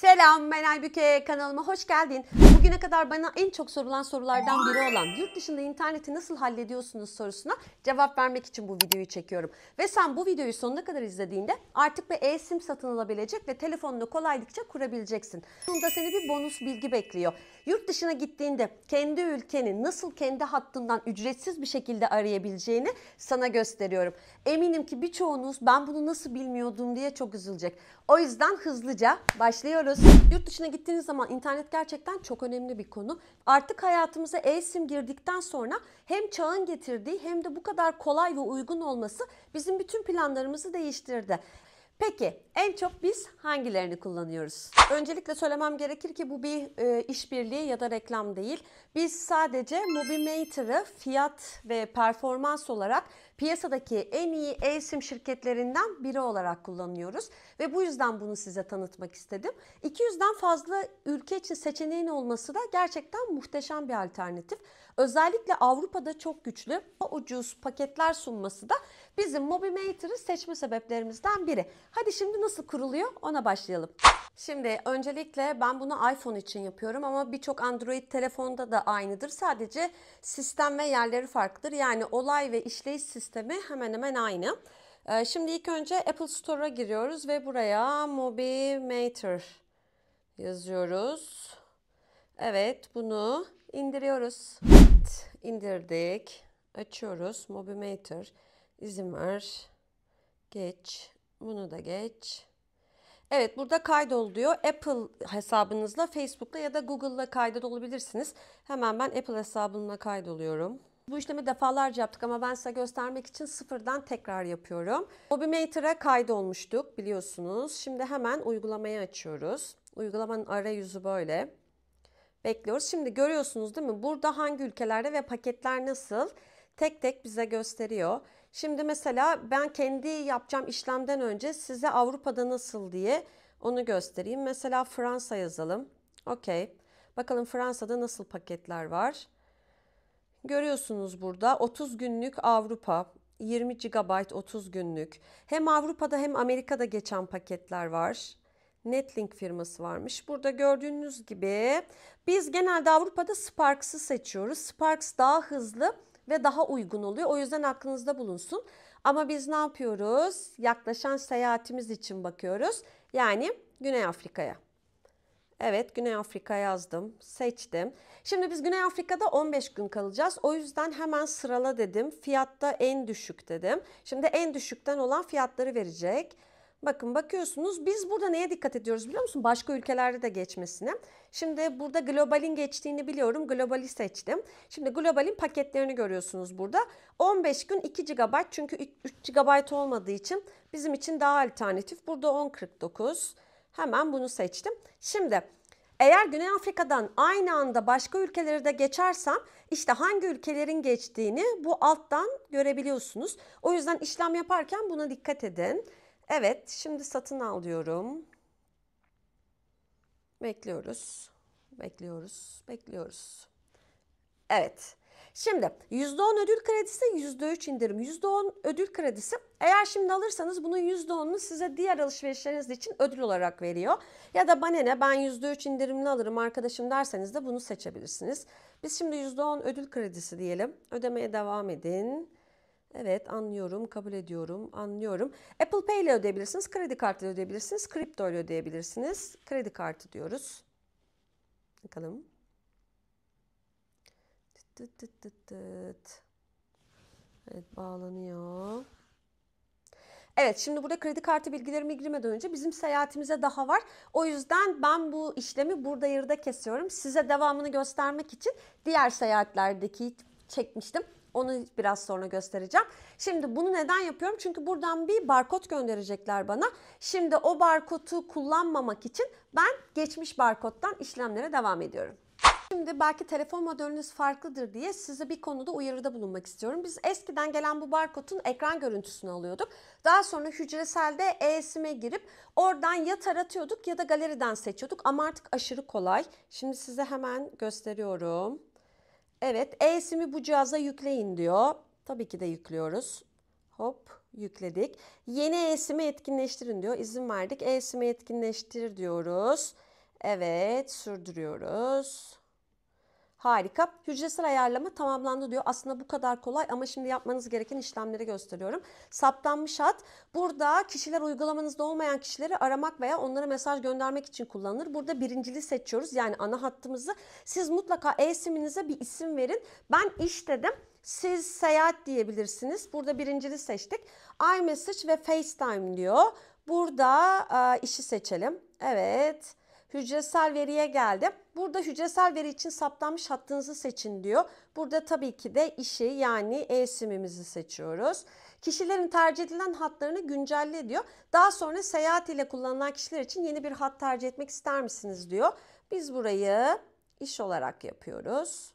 Selam, ben Aybüke. Kanalıma hoş geldin. Bugüne kadar bana en çok sorulan sorulardan biri olan yurt dışında interneti nasıl hallediyorsunuz sorusuna cevap vermek için bu videoyu çekiyorum. Ve sen bu videoyu sonuna kadar izlediğinde artık bir eSIM satın alabilecek ve telefonunu kolaylıkça kurabileceksin. Bunda seni bir bonus bilgi bekliyor. Yurt dışına gittiğinde kendi ülkeni nasıl kendi hattından ücretsiz bir şekilde arayabileceğini sana gösteriyorum. Eminim ki birçoğunuz ben bunu nasıl bilmiyordum diye çok üzülecek. O yüzden hızlıca başlıyoruz. Yurt dışına gittiğiniz zaman internet gerçekten çok önemli bir konu. Artık hayatımıza eSIM girdikten sonra hem çağın getirdiği hem de bu kadar kolay ve uygun olması bizim bütün planlarımızı değiştirdi. Peki en çok biz hangilerini kullanıyoruz? Öncelikle söylemem gerekir ki bu bir işbirliği ya da reklam değil. Biz sadece Mobimator'ı fiyat ve performans olarak piyasadaki en iyi eSIM şirketlerinden biri olarak kullanıyoruz. Ve bu yüzden bunu size tanıtmak istedim. 200'den fazla ülke için seçeneğin olması da gerçekten muhteşem bir alternatif. Özellikle Avrupa'da çok güçlü, ucuz paketler sunması da bizim Mobimator'ı seçme sebeplerimizden biri. Hadi şimdi nasıl kuruluyor ona başlayalım. Şimdi öncelikle ben bunu iPhone için yapıyorum ama birçok Android telefonda da aynıdır. Sadece sistem ve yerleri farklıdır. Yani olay ve işleyiş sistemi hemen hemen aynı. Şimdi ilk önce Apple Store'a giriyoruz ve buraya Mobimator yazıyoruz. Evet, bunu indiriyoruz. Evet, indirdik. Açıyoruz. Mobimator. İzin ver. Geç. Bunu da geç. Evet, burada kaydol diyor. Apple hesabınızla, Facebook'la ya da Google'la kaydolabilirsiniz. Hemen ben Apple hesabımla kaydoluyorum. Bu işlemi defalarca yaptık ama ben size göstermek için sıfırdan tekrar yapıyorum. Mobimator'a kaydolmuştuk biliyorsunuz. Şimdi hemen uygulamayı açıyoruz. Uygulamanın arayüzü böyle. Bekliyoruz. Şimdi görüyorsunuz değil mi? Burada hangi ülkelerde ve paketler nasıl tek tek bize gösteriyor. Şimdi mesela ben kendi yapacağım işlemden önce size Avrupa'da nasıl diye onu göstereyim. Mesela Fransa yazalım. Okey. Bakalım Fransa'da nasıl paketler var. Görüyorsunuz burada 30 günlük Avrupa, 20 GB 30 günlük. Hem Avrupa'da hem Amerika'da geçen paketler var. Netlink firması varmış. Burada gördüğünüz gibi biz genelde Avrupa'da Sparks'ı seçiyoruz. Sparks daha hızlı ve daha uygun oluyor. O yüzden aklınızda bulunsun. Ama biz ne yapıyoruz? Yaklaşan seyahatimiz için bakıyoruz. Yani Güney Afrika'ya. Evet, Güney Afrika yazdım, seçtim. Şimdi biz Güney Afrika'da 15 gün kalacağız. O yüzden hemen sırala dedim. Fiyatta en düşük dedim. Şimdi en düşükten olan fiyatları verecek. Bakın bakıyorsunuz biz burada neye dikkat ediyoruz biliyor musun? Başka ülkelerde de geçmesine. Şimdi burada globalin geçtiğini biliyorum. Globali seçtim. Şimdi globalin paketlerini görüyorsunuz burada. 15 gün 2 GB çünkü 3 GB olmadığı için bizim için daha alternatif. Burada 10.49. Hemen bunu seçtim. Şimdi eğer Güney Afrika'dan aynı anda başka ülkeleri de geçersem işte hangi ülkelerin geçtiğini bu alttan görebiliyorsunuz. O yüzden işlem yaparken buna dikkat edin. Evet, şimdi satın al diyorum. Bekliyoruz. Bekliyoruz. Bekliyoruz. Evet. Şimdi %10 ödül kredisi, %3 indirim. %10 ödül kredisi. Eğer şimdi alırsanız bunun %10'unu size diğer alışverişleriniz için ödül olarak veriyor. Ya da bana ne ben %3 indirimli alırım arkadaşım derseniz de bunu seçebilirsiniz. Biz şimdi %10 ödül kredisi diyelim. Ödemeye devam edin. Evet anlıyorum, kabul ediyorum, anlıyorum. Apple Pay ile ödeyebilirsiniz, kredi kartıyla ödeyebilirsiniz, kripto ile ödeyebilirsiniz. Kredi kartı diyoruz. Bakalım. Tıt tıt tıt tıt. Evet bağlanıyor. Evet şimdi burada kredi kartı bilgilerimi girmeden önce bizim seyahatimize daha var. O yüzden ben bu işlemi burada yarıda kesiyorum. Size devamını göstermek için diğer seyahatlerdeki çekmiştim. Onu biraz sonra göstereceğim. Şimdi bunu neden yapıyorum? Çünkü buradan bir barkod gönderecekler bana. Şimdi o barkodu kullanmamak için ben geçmiş barkoddan işlemlere devam ediyorum. Şimdi belki telefon modeliniz farklıdır diye size bir konuda uyarıda bulunmak istiyorum. Biz eskiden gelen bu barkodun ekran görüntüsünü alıyorduk. Daha sonra hücreselde eSIM'e girip oradan ya taratıyorduk ya da galeriden seçiyorduk. Ama artık aşırı kolay. Şimdi size hemen gösteriyorum. Evet, eSIM'i bu cihaza yükleyin diyor. Tabii ki de yüklüyoruz. Hop, yükledik. Yeni eSIM'i etkinleştirin diyor. İzin verdik. eSIM'i etkinleştir diyoruz. Evet, sürdürüyoruz. Harika. Hücresel ayarlama tamamlandı diyor. Aslında bu kadar kolay ama şimdi yapmanız gereken işlemleri gösteriyorum. Saptanmış hat. Burada kişiler, uygulamanızda olmayan kişileri aramak veya onlara mesaj göndermek için kullanılır. Burada birincili seçiyoruz. Yani ana hattımızı. Siz mutlaka e-siminize bir isim verin. Ben iş dedim. Siz seyahat diyebilirsiniz. Burada birincili seçtik. iMessage ve FaceTime diyor. Burada işi seçelim. Evet. Hücresel veriye geldi. Burada hücresel veri için saptanmış hattınızı seçin diyor. Burada tabii ki de işi yani e-simimizi seçiyoruz. Kişilerin tercih edilen hatlarını güncelle diyor. Daha sonra seyahat ile kullanılan kişiler için yeni bir hat tercih etmek ister misiniz diyor. Biz burayı iş olarak yapıyoruz.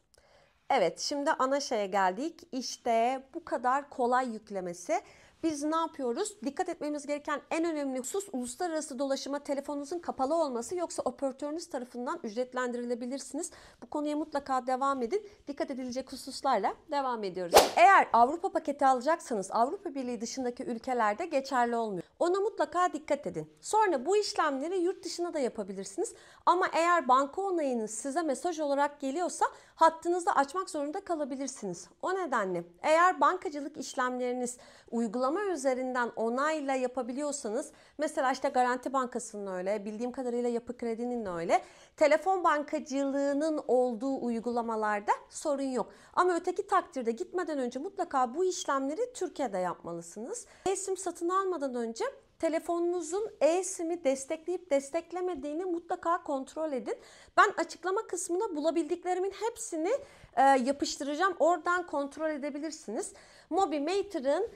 Evet, şimdi ana şeye geldik. İşte bu kadar kolay yüklemesi. Biz ne yapıyoruz? Dikkat etmemiz gereken en önemli husus uluslararası dolaşıma telefonunuzun kapalı olması, yoksa operatörünüz tarafından ücretlendirilebilirsiniz. Bu konuya mutlaka devam edin. Dikkat edilecek hususlarla devam ediyoruz. Eğer Avrupa paketi alacaksanız Avrupa Birliği dışındaki ülkelerde geçerli olmuyor. Ona mutlaka dikkat edin. Sonra bu işlemleri yurt dışına da yapabilirsiniz. Ama eğer banka onayınız size mesaj olarak geliyorsa hattınızı açmak zorunda kalabilirsiniz. O nedenle eğer bankacılık işlemleriniz uygulama üzerinden onayla yapabiliyorsanız, mesela işte Garanti Bankası'nın öyle, bildiğim kadarıyla Yapı Kredi'nin öyle, telefon bankacılığının olduğu uygulamalarda sorun yok. Ama öteki takdirde gitmeden önce mutlaka bu işlemleri Türkiye'de yapmalısınız. E-sim satın almadan önce telefonunuzun e-sim'i destekleyip desteklemediğini mutlaka kontrol edin. Ben açıklama kısmına bulabildiklerimin hepsini yapıştıracağım. Oradan kontrol edebilirsiniz. Mobimator'ın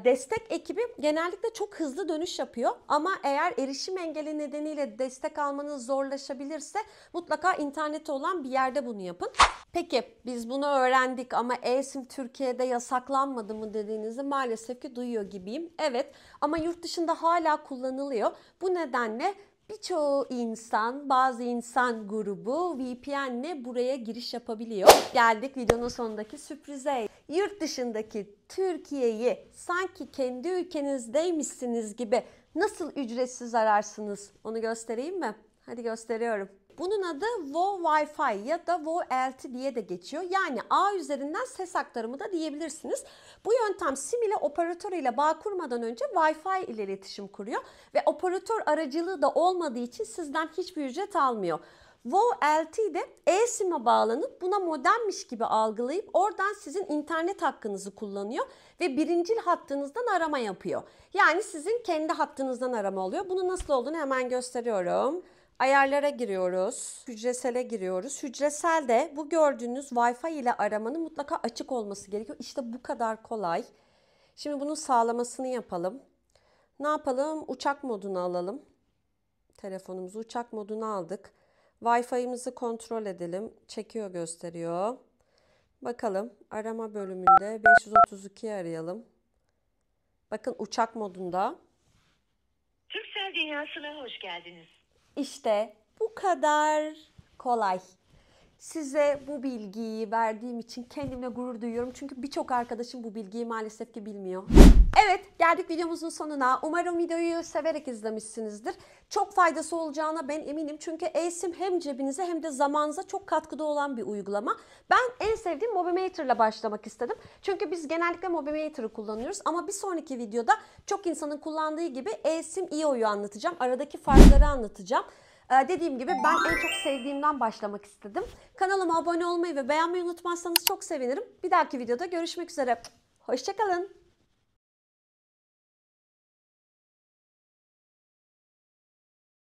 destek ekibi genellikle çok hızlı dönüş yapıyor. Ama eğer erişim engeli nedeniyle destek almanız zorlaşabilirse mutlaka interneti olan bir yerde bunu yapın. Peki biz bunu öğrendik ama e-sim Türkiye'de yasaklanmadı mı dediğinizi maalesef ki duyuyor gibiyim. Evet, ama yurt dışında hala kullanılıyor. Bu nedenle birçoğu insan, bazı insan grubu VPN'le buraya giriş yapabiliyor. Geldik videonun sonundaki sürprize. Yurt dışındaki Türkiye'yi sanki kendi ülkenizdeymişsiniz gibi nasıl ücretsiz ararsınız? Onu göstereyim mi? Hadi gösteriyorum. Bunun adı WoW Wi-Fi ya da WoW LTE diye de geçiyor. Yani ağ üzerinden ses aktarımı da diyebilirsiniz. Bu yöntem sim ile operatör ile bağ kurmadan önce Wi-Fi ile iletişim kuruyor ve operatör aracılığı da olmadığı için sizden hiçbir ücret almıyor. WoW LTE de e-sim'e bağlanıp buna modemmiş gibi algılayıp oradan sizin internet hakkınızı kullanıyor ve birincil hattınızdan arama yapıyor. Yani sizin kendi hattınızdan arama oluyor. Bunun nasıl olduğunu hemen gösteriyorum. Ayarlara giriyoruz. Hücresele giriyoruz. Hücreselde bu gördüğünüz Wi-Fi ile aramanın mutlaka açık olması gerekiyor. İşte bu kadar kolay. Şimdi bunun sağlamasını yapalım. Ne yapalım? Uçak modunu alalım. Telefonumuzu uçak moduna aldık. Wi-Fi'mizi kontrol edelim. Çekiyor, gösteriyor. Bakalım arama bölümünde 532'yi arayalım. Bakın uçak modunda. Türksel Dünyası'na hoş geldiniz. İşte bu kadar kolay. Size bu bilgiyi verdiğim için kendimle gurur duyuyorum. Çünkü birçok arkadaşım bu bilgiyi maalesef ki bilmiyor. Evet, geldik videomuzun sonuna. Umarım videoyu severek izlemişsinizdir. Çok faydası olacağına ben eminim. Çünkü e-sim hem cebinize hem de zamanınıza çok katkıda olan bir uygulama. Ben en sevdiğim Mobimator'la başlamak istedim. Çünkü biz genellikle Mobimator'ı kullanıyoruz. Ama bir sonraki videoda çok insanın kullandığı gibi e-sim IO'yu anlatacağım. Aradaki farkları anlatacağım. Dediğim gibi ben en çok sevdiğimden başlamak istedim. Kanalıma abone olmayı ve beğenmeyi unutmazsanız çok sevinirim. Bir dahaki videoda görüşmek üzere. Hoşça kalın.